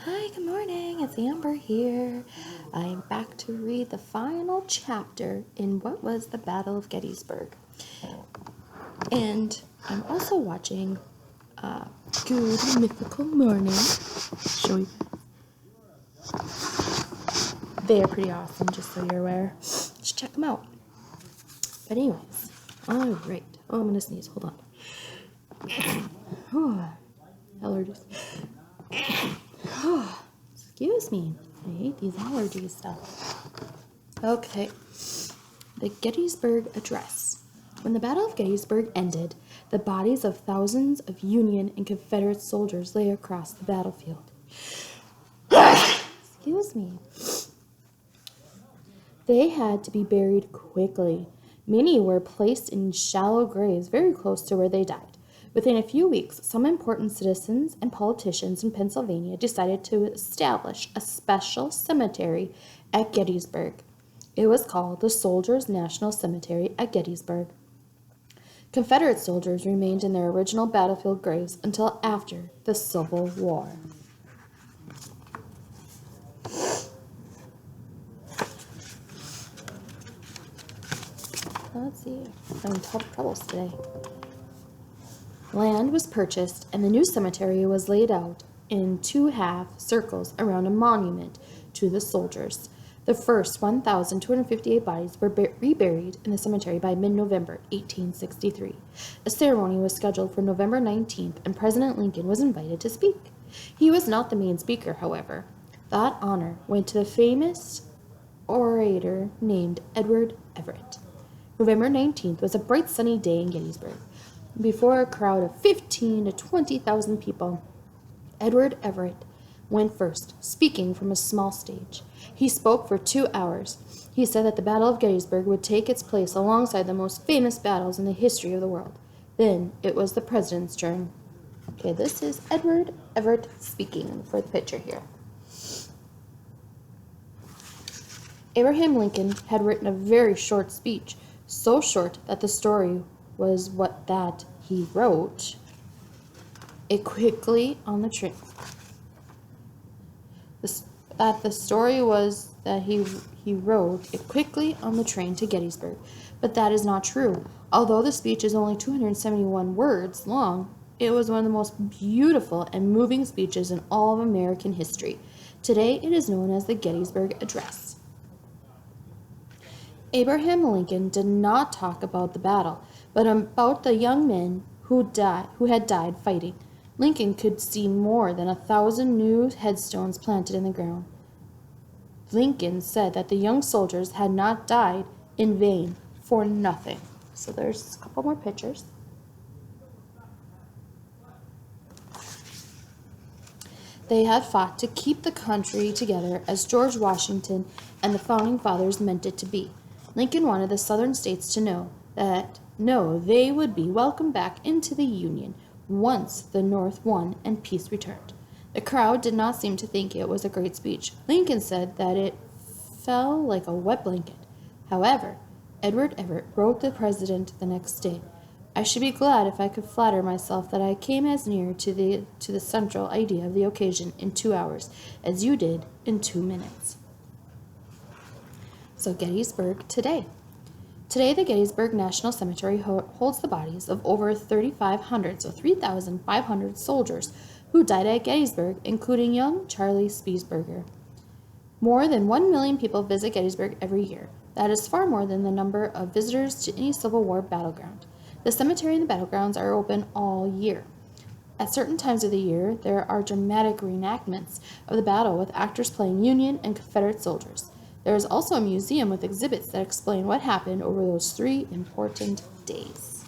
Hi, good morning. It's Amber here. I am back to read the final chapter in what was the Battle of Gettysburg. And I'm also watching Good Mythical Morning. Show you. They are pretty awesome, just so you're aware. Just check them out. But anyways, all right. Oh, I'm going to sneeze. Hold on. Allergies. Excuse me. I hate these allergy stuff. Okay. The Gettysburg Address. When the Battle of Gettysburg ended, the bodies of thousands of Union and Confederate soldiers lay across the battlefield. Excuse me. They had to be buried quickly. Many were placed in shallow graves very close to where they died. Within a few weeks, some important citizens and politicians in Pennsylvania decided to establish a special cemetery at Gettysburg. It was called the Soldiers' National Cemetery at Gettysburg. Confederate soldiers remained in their original battlefield graves until after the Civil War. Let's see. I'm having troubles today. Land was purchased, and the new cemetery was laid out in 2 circles around a monument to the soldiers. The first 1,258 bodies were reburied in the cemetery by mid-November 1863. A ceremony was scheduled for November 19th, and President Lincoln was invited to speak. He was not the main speaker, however. That honor went to the famous orator named Everett. November 19th was a bright sunny day in Gettysburg. Before a crowd of 15,000 to 20,000 people, Everett went first, speaking from a small stage. He spoke for 2 hours. He said that the Battle of Gettysburg would take its place alongside the most famous battles in the history of the world. Then it was the president's turn. Okay, this is Everett speaking for the picture here. Abraham Lincoln had written a very short speech, so short that the story was that he wrote it quickly on the train. The story was that he wrote it quickly on the train to Gettysburg, but that is not true. Although the speech is only 271 words long, it was one of the most beautiful and moving speeches in all of American history. Today it is known as the Gettysburg Address. Abraham Lincoln did not talk about the battle, but about the young men who had died fighting. Lincoln could see more than 1,000 new headstones planted in the ground. Lincoln said that the young soldiers had not died in vain for nothing. So there's a couple more pictures. They had fought to keep the country together as George Washington and the founding fathers meant it to be. Lincoln wanted the southern states to know that they would be welcomed back into the Union once the North won and peace returned. The crowd did not seem to think it was a great speech. Lincoln said that it fell like a wet blanket. However, Everett wrote the president the next day, "I should be glad if I could flatter myself that I came as near to the central idea of the occasion in 2 hours as you did in 2 minutes." So Gettysburg today. Today, the Gettysburg National Cemetery holds the bodies of over 3,500, so 3,500 soldiers who died at Gettysburg, including young Charlie Spiesberger. More than 1 million people visit Gettysburg every year. That is far more than the number of visitors to any Civil War battleground. The cemetery and the battlegrounds are open all year. At certain times of the year, there are dramatic reenactments of the battle with actors playing Union and Confederate soldiers. There is also a museum with exhibits that explain what happened over those 3 important days.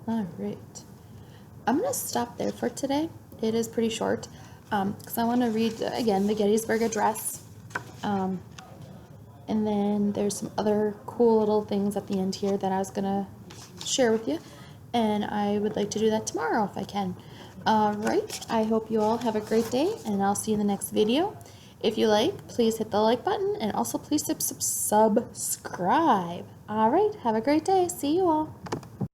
All right. I'm going to stop there for today. It is pretty short because I want to read, again, the Gettysburg Address. And then there's some other cool little things at the end here that I was going to share with you. And I would like to do that tomorrow if I can. All right. I hope you all have a great day, and I'll see you in the next video. If you like, please hit the like button and also please subscribe. All right, have a great day. See you all.